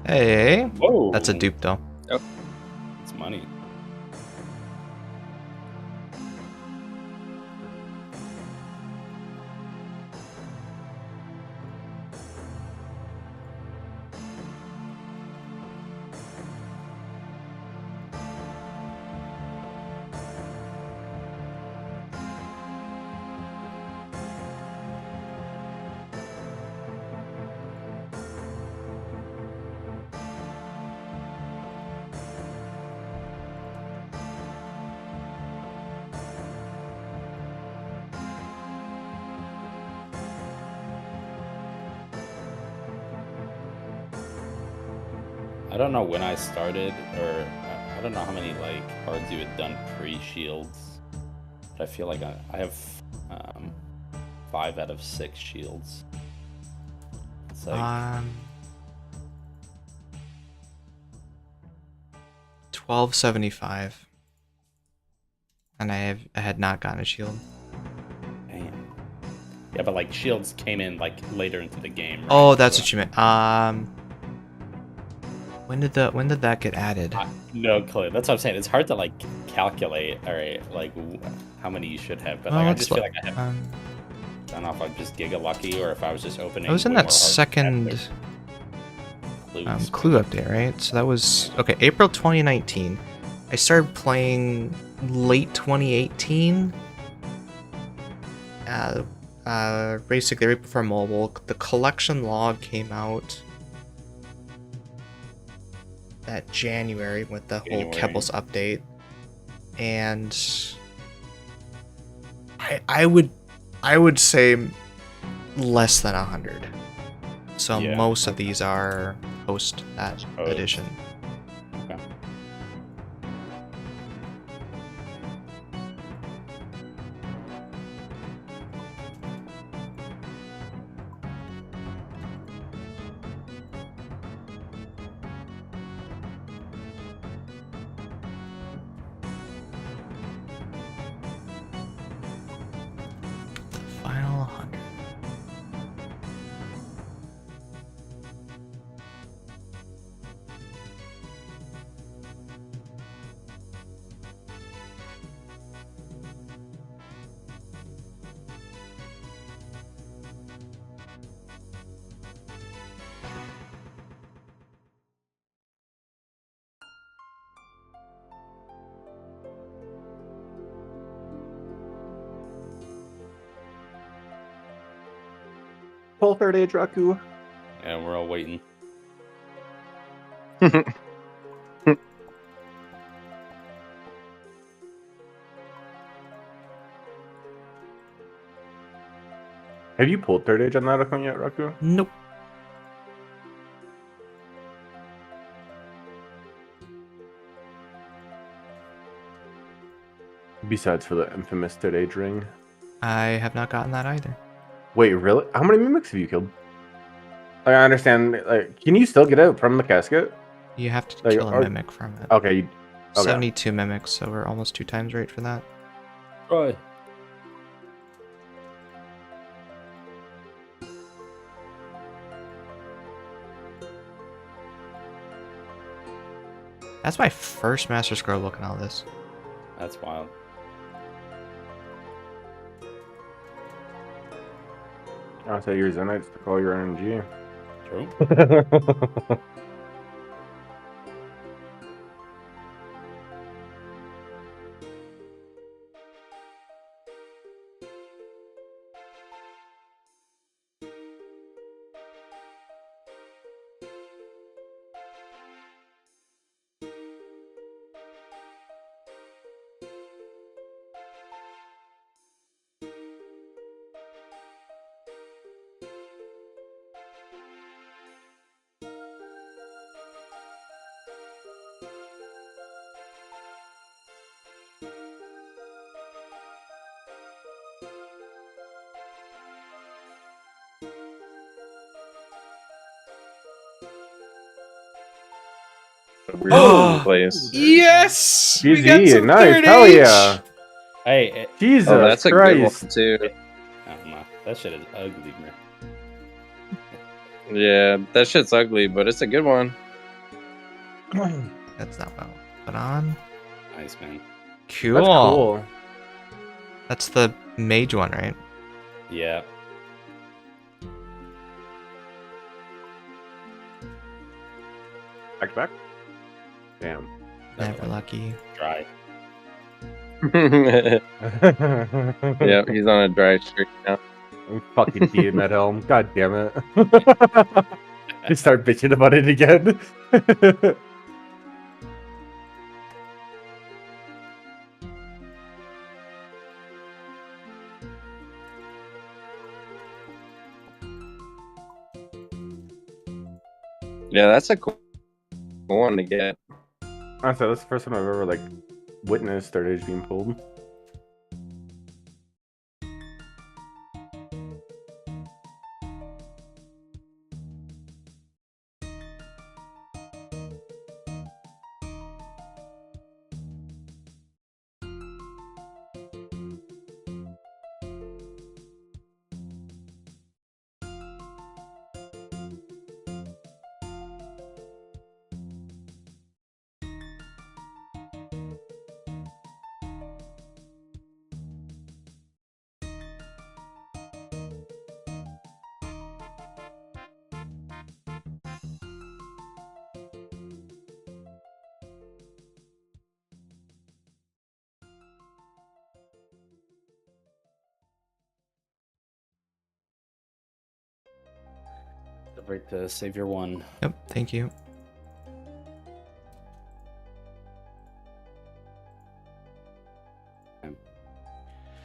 Speaker 1: Hey,
Speaker 2: Whoa.
Speaker 1: that's a dupe though.
Speaker 2: It's money. I don't know when I started, or I don't know how many like cards you had done pre-shields. But I feel like I have 5 out of 6 shields. It's like
Speaker 1: 1275, and I had not gotten a shield.
Speaker 2: damn. Yeah, but like shields came in like later into the game. Right?
Speaker 1: Oh, that's what you meant. When did that get added?
Speaker 2: No clue. That's what I'm saying. It's hard to like calculate. All right, like how many you should have. But
Speaker 1: Oh,
Speaker 2: like, I
Speaker 1: let's
Speaker 2: just feel
Speaker 1: look.
Speaker 2: like I have. I don't know if I'm just giga lucky or if I was just opening.
Speaker 1: I was in
Speaker 2: way
Speaker 1: that
Speaker 2: more
Speaker 1: second
Speaker 2: clues.
Speaker 1: clue update, right? So that was okay. April 2019. I started playing late 2018. Basically right before mobile. The collection log came out that January with the whole
Speaker 2: January.
Speaker 1: Kebbles update, and I would say less than 100. So
Speaker 2: Yeah,
Speaker 1: most of
Speaker 2: okay.
Speaker 1: these are post that
Speaker 2: Post.
Speaker 1: edition.
Speaker 2: Okay.
Speaker 1: Final 100.
Speaker 4: Pull third age Raku.
Speaker 2: Yeah, we're all waiting.
Speaker 4: Have you pulled third age on that account yet, Raku?
Speaker 1: Nope.
Speaker 4: Besides for the infamous third age ring.
Speaker 1: I have not gotten that either.
Speaker 4: Wait, really? How many mimics have you killed? Like, I understand. Like, can you still get out from the casket?
Speaker 1: You have to
Speaker 4: Like,
Speaker 1: kill a mimic from it.
Speaker 4: Okay. Okay.
Speaker 1: 72 mimics, so we're almost 2 times rate for that.
Speaker 2: Right.
Speaker 1: That's my first Master Scroll looking at all this.
Speaker 2: That's wild.
Speaker 4: I'll say your Zenites to call your RNG.
Speaker 2: True.
Speaker 3: Weird place.
Speaker 1: Yes! We got
Speaker 4: GG,
Speaker 1: some
Speaker 4: nice,
Speaker 1: third
Speaker 4: hell
Speaker 1: age!
Speaker 4: yeah.
Speaker 2: Hey,
Speaker 4: Jesus
Speaker 3: Oh, that's a good one
Speaker 4: Christ.
Speaker 3: too.
Speaker 2: I don't know. That shit is ugly, man.
Speaker 3: Yeah, that shit's ugly, but it's a good one.
Speaker 1: That's not what I put on.
Speaker 2: Nice, man.
Speaker 1: Cool.
Speaker 4: That's cool.
Speaker 1: That's the mage one, right?
Speaker 2: Yeah.
Speaker 4: Back to back? Damn.
Speaker 1: Never lucky.
Speaker 2: Dry.
Speaker 3: Yeah, he's on a dry streak now.
Speaker 4: I'm fucking team at home. God damn it. Just start bitching about it again.
Speaker 3: Yeah, that's a cool one to get.
Speaker 4: Honestly, that's the first time I've ever like witnessed third age being pulled.
Speaker 2: Right to Savior 1.
Speaker 1: Yep, thank you.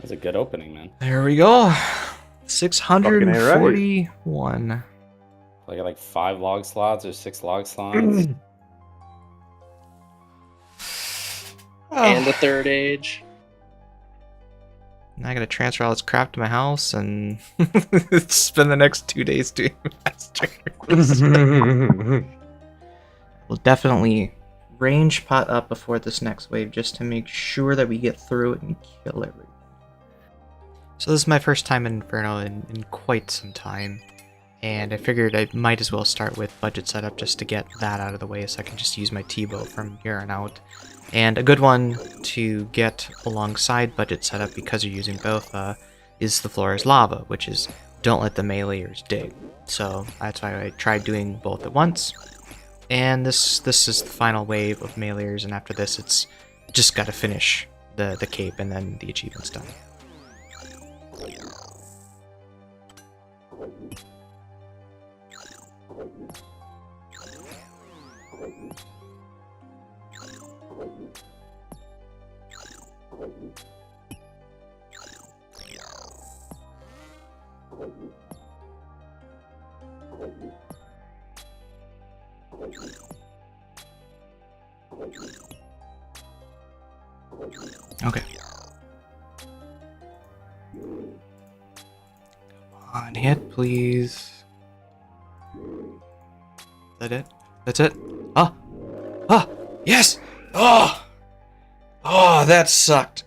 Speaker 2: was a good opening, man.
Speaker 1: There we go. 641.
Speaker 2: I got like 5 log slots or 6 log slots.
Speaker 3: And the third age.
Speaker 1: Now I gotta transfer all this crap to my house and spend the next 2 days doing masters. We'll definitely range pot up before this next wave just to make sure that we get through it and kill everything. So this is my first time in Inferno in quite some time, and I figured I might as well start with budget setup just to get that out of the way so I can just use my T-bow from here on out. And a good one to get alongside budget setup, because you're using both, is the floor is lava, which is don't let the meleeers dig. So that's why I tried doing both at once. And this is the final wave of meleeers, and after this it's just gotta finish the cape and then the achievement's done. Okay. Come on, hit, please. Is that it? That's it? Ah! Ah! Yes! Oh! Oh, that sucked.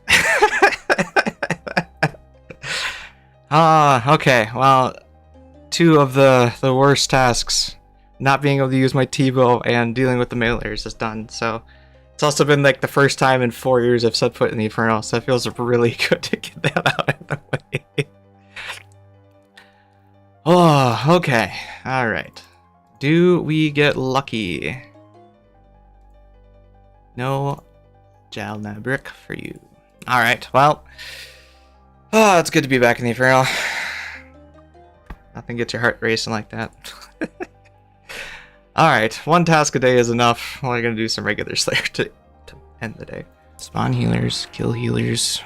Speaker 1: Okay. Well, 2 of the worst tasks, not being able to use my T-bow and dealing with the meleeers, is done. So it's also been like the first time in 4 years I've set foot in the Inferno, so it feels really good to get that out of the way. Oh, okay. Alright. Do we get lucky? No Jalna brick for you. Alright, well. Oh, it's good to be back in the Inferno. Nothing gets your heart racing like that. Alright, 1 task a day is enough. We're gonna do some regular Slayer to end the day. Spawn healers, kill healers.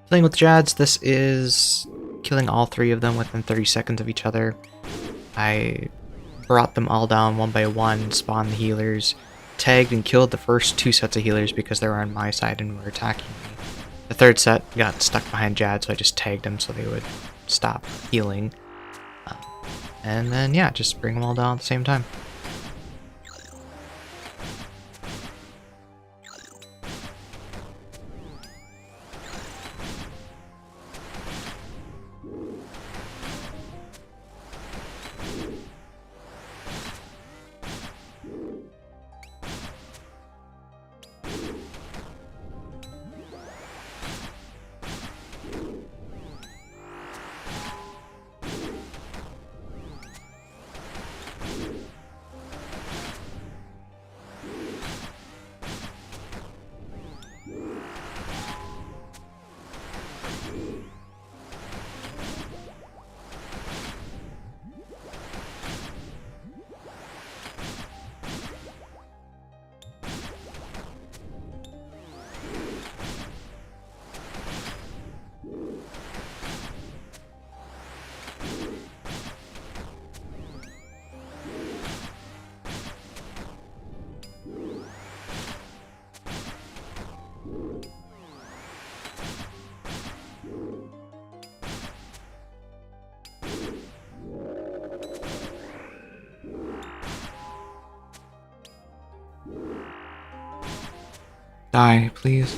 Speaker 1: Playing with Jads, this is killing all 3 of them within 30 seconds of each other. I brought them all down one by one, spawned the healers, tagged and killed the first 2 sets of healers because they were on my side and were attacking me. The 3rd set got stuck behind Jad, so I just tagged them so they would stop healing. And then, yeah, just bring them all down at the same time. Die, please.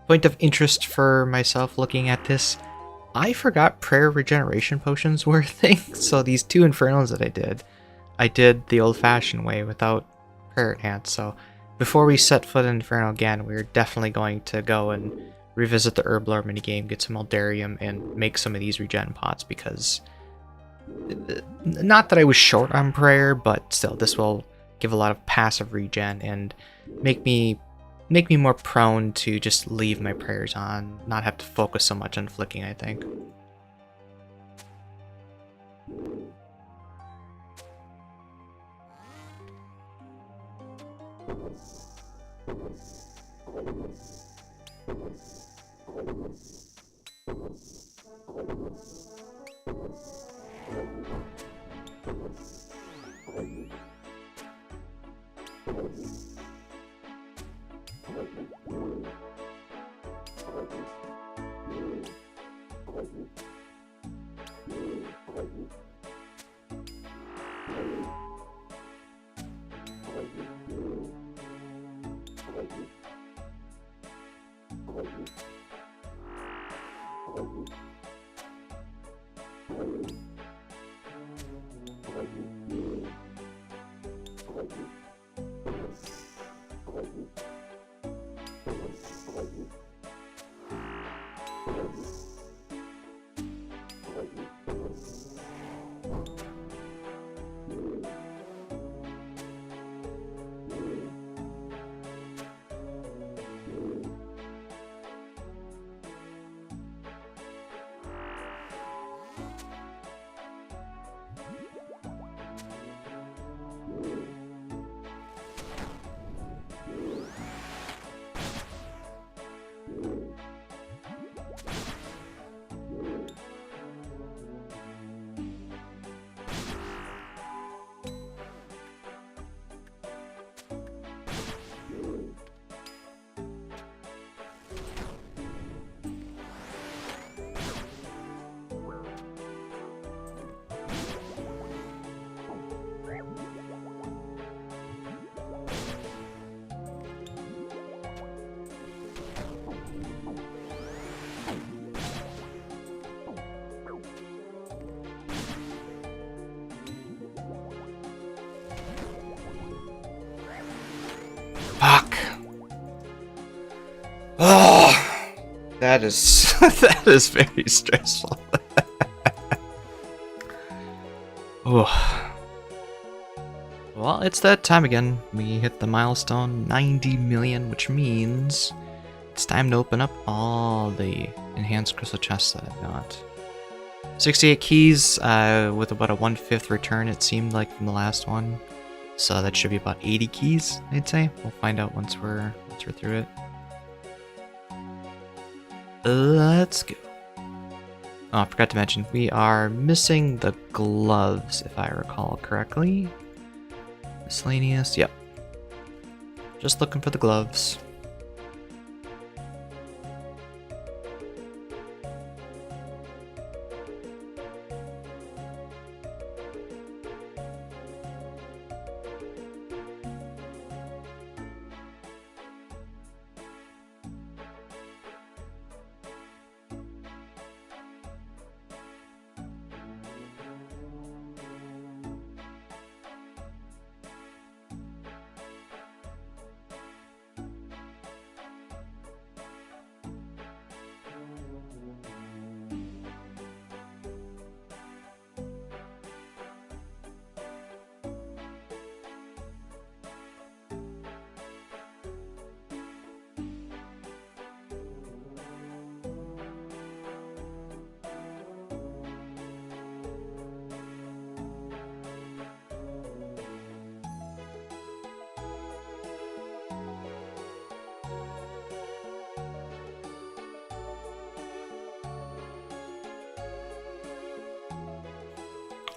Speaker 1: Point of interest for myself looking at this, I forgot prayer regeneration potions were a thing. So these 2 Infernos that I did the old-fashioned way without prayer enhance. So before we set foot in Inferno again, we're definitely going to go and revisit the Herb Lore minigame, get some Eldarium, and make some of these regen pots, because not that I was short on prayer, but still, this will give a lot of passive regen and make me more prone to just leave my prayers on, not have to focus so much on flicking, I think. Fuck. Oh, that is that is very stressful. Oh. Well, it's that time again. We hit the milestone 90 million, which means it's time to open up all the enhanced crystal chests that I've got. 68 keys with about a 1/5 return, it seemed like, from the last one. So that should be about 80 keys, I'd say. We'll find out once we're through it. Let's go. Oh, I forgot to mention, we are missing the gloves, if I recall correctly. Miscellaneous, yep. Just looking for the gloves.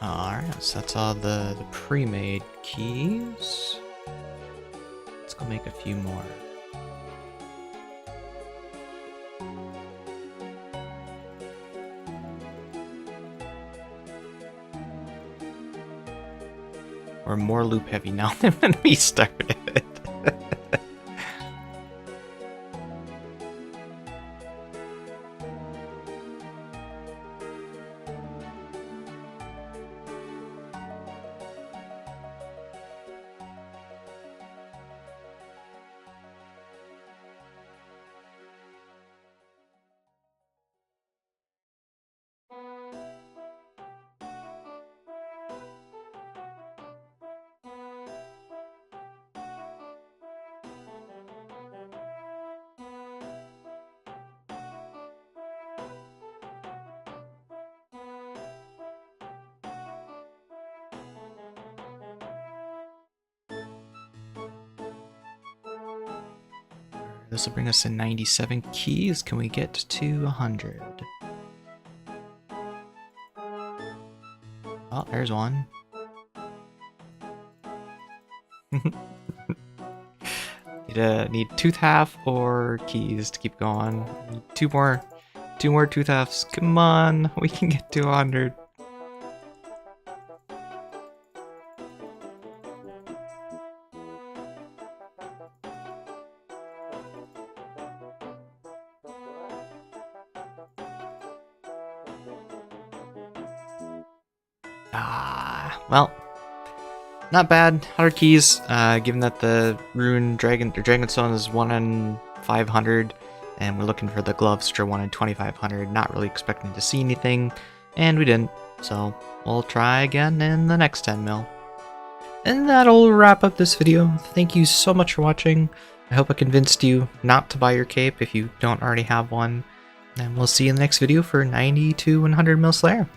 Speaker 1: Alright, so that's all the pre-made keys. Let's go make a few more. We're more loop heavy now than when we started. This will bring us to 97 keys. Can we get to 100? Oh, there's one. Need tooth half or keys to keep going. Two more tooth halves. Come on, we can get to 100. Well, not bad. 100 keys, given that the rune Dragonstone is 1 in 500, and we're looking for the gloves, which are 1 in 2500. Not really expecting to see anything, and we didn't. So we'll try again in the next 10 mil. And that'll wrap up this video. Thank you so much for watching. I hope I convinced you not to buy your cape if you don't already have one. And we'll see you in the next video for 90 to 100 mil Slayer.